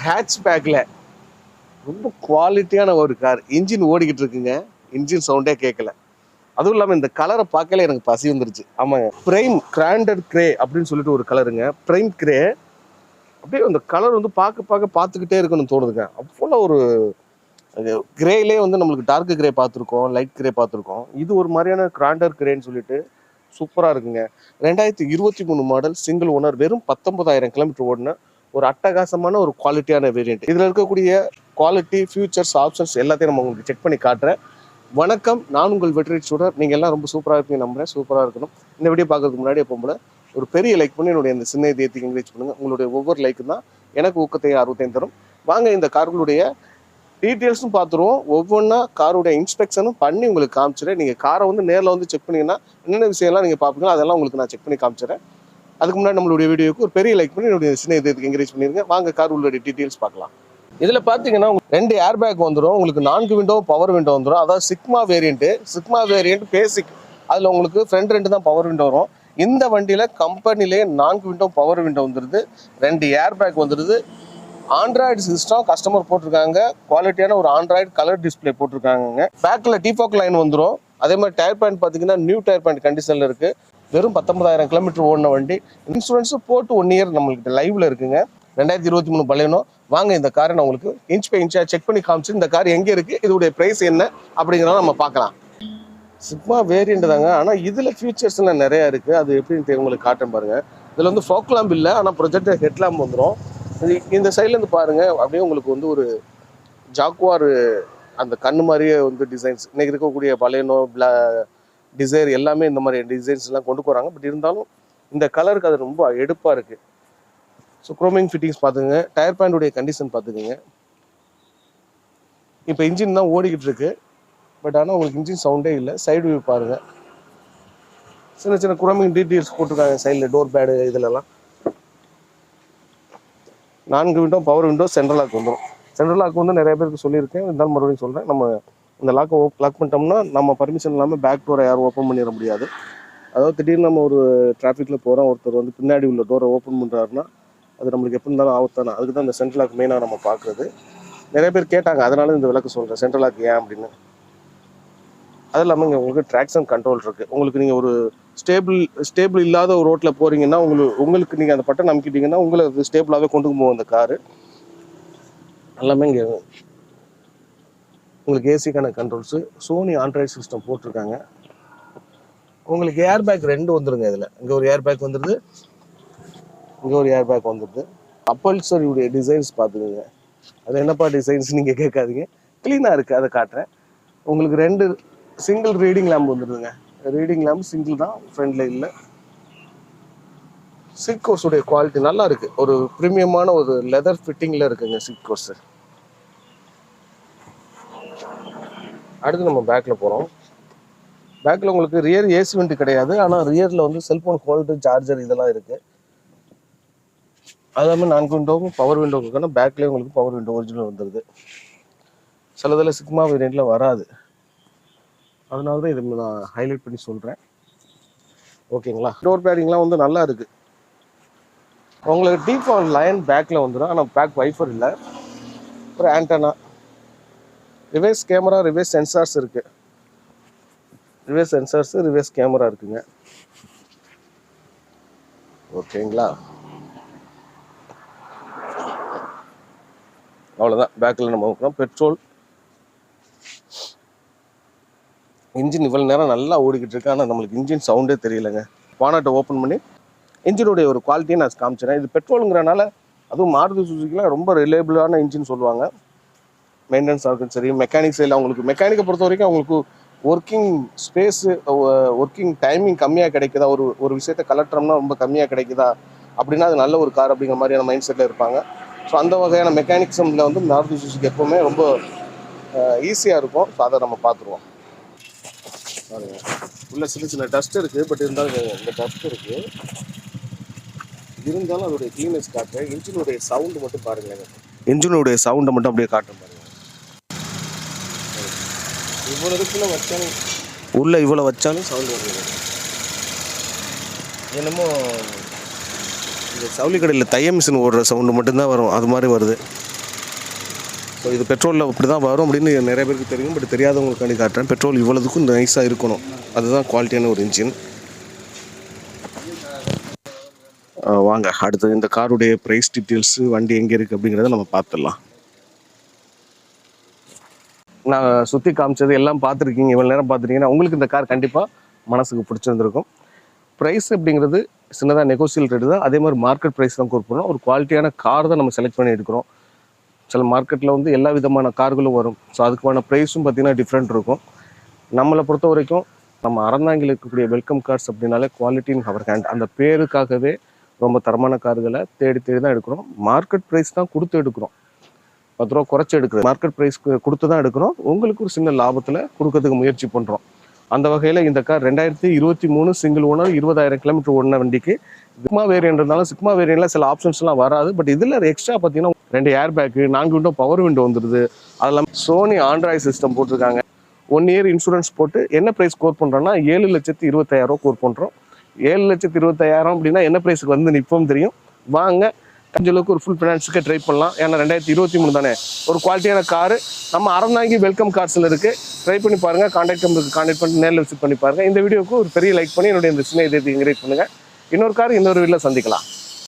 ஹேட்ச்பேக்கில் ரொம்ப குவாலிட்டியான ஒரு கார். இன்ஜின் ஓடிக்கிட்டு இருக்குங்க, இன்ஜின் சவுண்டே கேட்கல. அதுவும் இல்லாமல் இந்த கலரை பார்க்கல எனக்கு பசி வந்துருச்சு. ஆமாங்க, பிரைம் கிராண்டட் கிரே அப்படின்னு சொல்லிட்டு ஒரு கலருங்க, பிரைம் கிரே. அப்படியே அந்த கலர் வந்து பார்த்துக்கிட்டே இருக்கணும்னு தோணுதுங்க. அவ்வளோ ஒரு கிரேலே வந்து நம்மளுக்கு டார்க் கிரே பார்த்துருக்கோம், லைட் கிரே பார்த்துருக்கோம். இது ஒரு மாதிரியான கிராண்டட் கிரேன்னு சொல்லிட்டு சூப்பராக இருக்குங்க. 2023 மாடல், சிங்கிள் ஓனர், வெறும் 19,000 கிலோமீட்டர் ஓடின ஒரு அட்டகாசமான ஒரு குவாலிட்டியான வேரியண்ட். இதில் இருக்கக்கூடிய குவாலிட்டி, ஃபியூச்சர்ஸ், ஆப்ஷன்ஸ் எல்லாத்தையும் நம்ம உங்களுக்கு செக் பண்ணி காட்டுறேன். வணக்கம், நான் உங்கள் வெற்றி ஸ்டூடர். நீங்கள் எல்லாம் ரொம்ப சூப்பராக இருப்பீங்க நம்புறேன். சூப்பராக இருக்கணும். இந்த வீடியோ பார்க்கறதுக்கு முன்னாடி எப்போ ஒரு பெரிய லைக் பண்ணி என்னுடைய இந்த சின்ன இதயத்துக்கு என்கரேஜ் பண்ணுங்கள். உங்களுடைய ஒவ்வொரு லைக்கும் தான் எனக்கு ஊக்கத்தையும் ஆர்வத்தையும் தரும். வாங்க இந்த கார்களுடைய டீட்டெயில்ஸும் பார்த்துருவோம். ஒவ்வொன்றா காரோடைய இன்ஸ்பெக்ஷனும் பண்ணி உங்களுக்கு காமிச்சிடுறேன். நீங்கள் காரை வந்து நேரில் வந்து செக் பண்ணிங்கன்னா என்னென்ன விஷயம்லாம் நீங்கள் பார்ப்பீங்களோ அதெல்லாம் உங்களுக்கு நான் செக் பண்ணி காமிச்சிடுறேன். அதுக்கு முன்னாடி நம்மளுடைய வீடியோக்கு ஒரு பெரிய லைக் பண்ணி என்னுடைய சின்ன இதயத்துக்கு என்கரேஜ் பண்ணிடுங்க. வாங்க கார் உங்களுடைய டீட்டெயில்ஸ் பார்க்கலாம். இதில் பார்த்தீங்கன்னா 2 ஏர் பேக் வந்துடும். உங்களுக்கு 4 விண்டோ பவர் விண்டோ வந்துடும். அதாவது சிக்மா வேரியண்ட் பேசிக். அதில் உங்களுக்கு ஃப்ரண்ட் 2 தான் பவர் விண்டோ வரும். இந்த வண்டியில் கம்பெனிலே 4 விண்டோ பவர் விண்டோ வந்துடுது. 2 ஏர் பேக் வந்துடுது. ஆண்ட்ராய்டு சிஸ்டம் கஸ்டமர் போட்டிருக்காங்க. குவாலிட்டியான ஒரு ஆண்ட்ராய்டு கலர் டிஸ்பிளே போட்டிருக்காங்க. பேக்கில் டிஃபாக் லைன் வந்துடும். அதே மாதிரி டயர் பேண்ட் பார்த்தீங்கன்னா நியூ டயர் பேண்ட் கண்டிஷனில் இருக்குது. வெறும் 19,000 கிலோமீட்டர் ஓடின வண்டி. இன்சூரன்ஸும் போட்டு 1 இயர் நம்மளுக்கு லைவ்ல இருக்குங்க. 2023 பலேனோ. வாங்க இந்த காரை நான் உங்களுக்கு இன்ச் பை இன்ச்சாக செக் பண்ணி காமிச்சு இந்த கார் எங்கே இருக்குது, இதோடைய ப்ரைஸ் என்ன அப்படிங்கிறத நம்ம பார்க்கலாம். சிக்மா வேரியண்ட் தாங்க, ஆனால் இதில் ஃபியூச்சர்ஸ்லாம் நிறையா இருக்குது. அது எப்படின்னு உங்களுக்கு காட்டுறேன் பாருங்கள். இதில் வந்து ஃபாக் லேம்ப் இல்லை, ஆனால் ப்ரொஜெக்டர் ஹெட் லேம்ப் வந்துடும். இந்த சைட்லேருந்து பாருங்கள், அப்படியே உங்களுக்கு வந்து ஒரு ஜாக்குவார் அந்த கண்ணு மாதிரியே வந்து டிசைன்ஸ். இன்றைக்கி இருக்கக்கூடிய பலேனோ, டிசைர் எல்லாமே இந்த மாதிரி டிசைன்ஸ்லாம் கொண்டு போகிறாங்க. பட் இருந்தாலும் இந்த கலருக்கு அது ரொம்ப எடுப்பாக இருக்குது. ஸோ குரோமிங் ஃபிட்டிங்ஸ் பார்த்துங்க. டயர் பேண்டுடைய கண்டிஷன் பார்த்துக்குங்க. இப்போ இன்ஜின் தான் ஓடிக்கிட்டு இருக்கு. பட் ஆனால் உங்களுக்கு இன்ஜின் சவுண்டே இல்லை. சைடு வியூ பாருங்கள். சின்ன சின்ன குரோமிங் டீட்டெயில்ஸ் போட்டிருக்காங்க சைடில், டோர் பேடு இதிலெல்லாம். 4 window power window, central lock வந்துடும். சென்ட்ரல் லாக் வந்து நிறைய பேருக்கு சொல்லியிருக்கேன், இருந்தாலும் மறுபடியும் சொல்கிறேன். நம்ம இந்த லாக்கை லாக் பண்ணிட்டோம்னா நம்ம பர்மிஷன் இல்லாமல் பேக் டோரை யாரும் ஓப்பன் பண்ணிட முடியாது. அதாவது திடீர்னு நம்ம ஒரு டிராஃபிக்கில் போகிறோம், ஒருத்தர் வந்து பின்னாடி உள்ள டோரை ஓப்பன் பண்ணுறாருன்னா அது நம்மளுக்கு எப்படி இருந்தாலும் ஆபத்தானே. அதுக்கு தான் இந்த சென்ட்ரல் லாக் மெயினாக நம்ம பார்க்குறது. நிறைய பேர் கேட்டாங்க, அதனால இந்த விளக்கு சொல்கிறேன் சென்ட்ரல் லாக் ஏன் அப்படின்னு. அது இல்லாமல் இங்கே உங்களுக்கு ட்ராக்ஷன் கண்ட்ரோல் இருக்குது. உங்களுக்கு நீங்கள் ஒரு ஸ்டேபிள் இல்லாத ஒரு ரோட்டில் போகிறீங்கன்னா உங்களுக்கு நீங்கள் அந்த பட்டன் அமுக்கிட்டீங்கன்னா உங்களை அது ஸ்டேபிளாகவே கொண்டு போகும் அந்த காரு. எல்லாமே இங்கே உங்களுக்கு ஏசிக்கான கண்ட்ரோல்ஸு, சோனி ஆண்ட்ராய்டு சிஸ்டம் போட்டிருக்காங்க. உங்களுக்கு ஏர் பேக் 2 வந்துடுங்க. இதில் இங்கே ஒரு ஏர் பேக் வந்துடுது, இங்கே ஒரு ஏர் பேக் வந்துடுது. அப்பல்சரியுடைய டிசைன்ஸ் பார்த்துக்கோங்க. அது என்னப்பா டிசைன்ஸ் நீங்கள் கேட்காதீங்க, க்ளீனாக இருக்குது, அதை காட்டுறேன். உங்களுக்கு 2 சிங்கிள் ரீடிங் லேம்ப் வந்துடுதுங்க. ரீடிங் லேம்ப் சிங்கிள் தான், ஃப்ரண்ட்ல இல்லை. சீட் கோர்ஸுடைய குவாலிட்டி நல்லா இருக்குது. ஒரு ப்ரீமியமான ஒரு லெதர் ஃபிட்டிங்கில் இருக்குங்க சீட் கோர்ஸு. அடுத்து நம்ம பேக்கில் போகிறோம். பேக்கில் உங்களுக்கு ரியர் ஏசி வெண்ட் கிடையாது, ஆனால் ரியரில் வந்து செல்ஃபோன் ஹோல்டர், சார்ஜர் இதெல்லாம் இருக்குது. அது மாதிரி 4 விண்டோவும் பவர் விண்டோ இருக்குன்னா பேக்லேயே உங்களுக்கு பவர் விண்டோ ஒரிஜினல் வந்துடுது. சிலதில் சிக்மா வேரியண்ட்டில் வராது. அதனால தான் இதை நான் ஹைலைட் பண்ணி சொல்கிறேன். ஓகேங்களா? டோர் பேடிங்லாம் வந்து நல்லா இருக்குது. உங்களுக்கு டிஃபால்ட் லைன் பேக்கில் வந்துடும், ஆனால் பேக் வைஃபர் இல்லை. அப்புறம் antenna, reverse camera, reverse sensors இருக்குது. ரிவர்ஸ் கேமரா இருக்குங்க. ஓகேங்களா? அவ்வளோதான். பேக்கில் நம்ம வைக்கிறோம். பெட்ரோல் இன்ஜின் இவ்வளோ நேரம் நல்லா ஓடிக்கிட்டு இருக்கு, ஆனால் நம்மளுக்கு இன்ஜின் சவுண்டே தெரியலைங்க. பானட்டை ஓப்பன் பண்ணி இன்ஜினுடைய ஒரு குவாலிட்டியை நான் காமிச்சிடறேன். இது பெட்ரோலுங்கிறனால, அதுவும் மாருதி சுசுக்கிலாம் ரொம்ப ரிலேபிளான இன்ஜின் சொல்லுவாங்க. மெயின்டெனன்ஸாக இருக்கும் சரி, மெக்கானிக்ஸ் இல்லை. அவங்களுக்கு மெக்கானிக்கை பொறுத்த வரைக்கும் அவங்களுக்கு ஒர்க்கிங் ஸ்பேஸு, ஒர்க்கிங் டைமிங் கம்மியாக கிடைக்குதா, ஒரு விஷயத்தை கலட்டுறோம்னா ரொம்ப கம்மியாக கிடைக்குதா அப்படின்னா அது நல்ல ஒரு கார் அப்படிங்கிற மாதிரியான மைண்ட் செட்டில் இருப்பாங்க. ஸோ அந்த வகையான மெக்கானிக்ஸில் வந்து மாருதி சுசுகி எப்போவுமே ரொம்ப ஈஸியாக இருக்கும். ஸோ அதை நம்ம பார்த்துருவோம். உள்ள சின்ன டஸ்ட் இருக்குது. பட் இருந்தாலும் இந்த டஸ்ட் இருக்குது, இருந்தாலும் அதோடைய க்ளீனஸ் காட்டுறேன். இன்ஜினுடைய சவுண்டு மட்டும் பாருங்களேன். இன்ஜினுடைய சவுண்டை மட்டும் அப்படியே காட்டுறேன் பாருங்கள். இவ்வளோ இருக்குள்ள வச்சாலும் இவ்வளோ வச்சாலும் சவுண்டு வருது. என்னமோ இந்த சவுளி கடையில் தைய மிஷின் ஓடுற சவுண்டு மட்டும்தான் வரும், அது மாதிரி வருது. ஸோ இது பெட்ரோலில் அப்படி தான் வரும் அப்படின்னு நிறைய பேருக்கு தெரியும். பட் தெரியாதவங்களுக்காண்டி காட்டுறேன். பெட்ரோல் இவ்வளோதுக்கும் நைஸாக இருக்கணும். அதுதான் குவாலிட்டியான ஒரு இன்ஜின். வாங்க அடுத்து இந்த காருடைய ப்ரைஸ் டீட்டெயில்ஸு, வண்டி எங்கே இருக்குது அப்படிங்கிறத நம்ம பார்த்துடலாம். நான் சுற்றி காமிச்சது எல்லாம் பார்த்துருக்கீங்க, இவ்வளோ நேரம் பார்த்துருக்கீங்கன்னா உங்களுக்கு இந்த கார் கண்டிப்பாக மனசுக்கு பிடிச்சிருந்துருக்கும். ப்ரைஸ் அப்படிங்கிறது சின்னதாக நெகோசியல் ரேட்டு தான். அதே மாதிரி மார்க்கெட் ப்ரைஸ் தான் கொடுப்போம். ஒரு குவாலிட்டியான கார் தான் நம்ம செலக்ட் பண்ணி எடுக்கிறோம். சில மார்க்கெட்டில் வந்து எல்லா விதமான கார்களும் வரும். ஸோ அதுக்கான ப்ரைஸும் பார்த்திங்கன்னா டிஃப்ரெண்ட் இருக்கும். நம்மளை பொறுத்த வரைக்கும் நம்ம அறந்தாங்கில் இருக்கக்கூடிய வெல்கம் கார்ஸ் அப்படின்னாலே குவாலிட்டின் ஹவர் ஹேண்ட் அந்த பேருக்காகவே ரொம்ப தரமான கார்களை தேடி தான் எடுக்கிறோம். மார்க்கெட் ப்ரைஸ் தான் கொடுத்து எடுக்கிறோம். 10 ரூபா குறைச்சி எடுக்கிறோம். மார்க்கெட் ப்ரைஸ் கொடுத்து தான் எடுக்கிறோம். உங்களுக்கு ஒரு சின்ன லாபத்தில் கொடுக்கறதுக்கு முயற்சி பண்ணுறோம். அந்த வகையில் இந்த கார் 2023 சிங்கிள் ஓனர் 20,000 கிலோமீட்டர் ஓடின வண்டிக்கு சிக்மா வேரியன்ட் இருந்தாலும் சிக்மா வேரியன்ட்ல சில ஆப்ஷன்ஸ்லாம் வராது. பட் இதில் எக்ஸ்ட்ரா பார்த்தீங்கன்னா 2 air bag, 4 window power window வந்துடுது. அதெல்லாம் சோனி ஆண்ட்ராய்டு சிஸ்டம் போட்டிருக்காங்க. 1 இயர் இன்சூரன்ஸ் போட்டு என்ன ப்ரைஸ் கோர் பண்ணுறோன்னா 7,25,000 கோர் பண்ணுறோம். 7,25,000 அப்படின்னா என்ன ப்ரைஸுக்கு வந்து நிற்போம் தெரியும். வாங்க அளவுக்கு ஒரு ஃபுல் ஃபினான்ஸுக்கு ட்ரை பண்ணலாம். ஏன்னா 2023 தானே. ஒரு குவாலிட்டியான காரு நம்ம அறந்தாங்கி வெல்கம் கார்ஸில் இருக்குது. ட்ரை பண்ணி பாருங்கள். கான்டாக்ட் நம்பருக்கு கான்டாக்ட் பண்ணி நேரில் விசிட் பண்ணி பாருங்கள். இந்த வீடியோக்கு ஒரு பெரிய லைக் பண்ணி என்னுடைய இந்த சின்ன இதை என்கரேஜ் பண்ணுங்கள். இன்னொரு கார் இன்னொரு வீட்டில் சந்திக்கலாம்.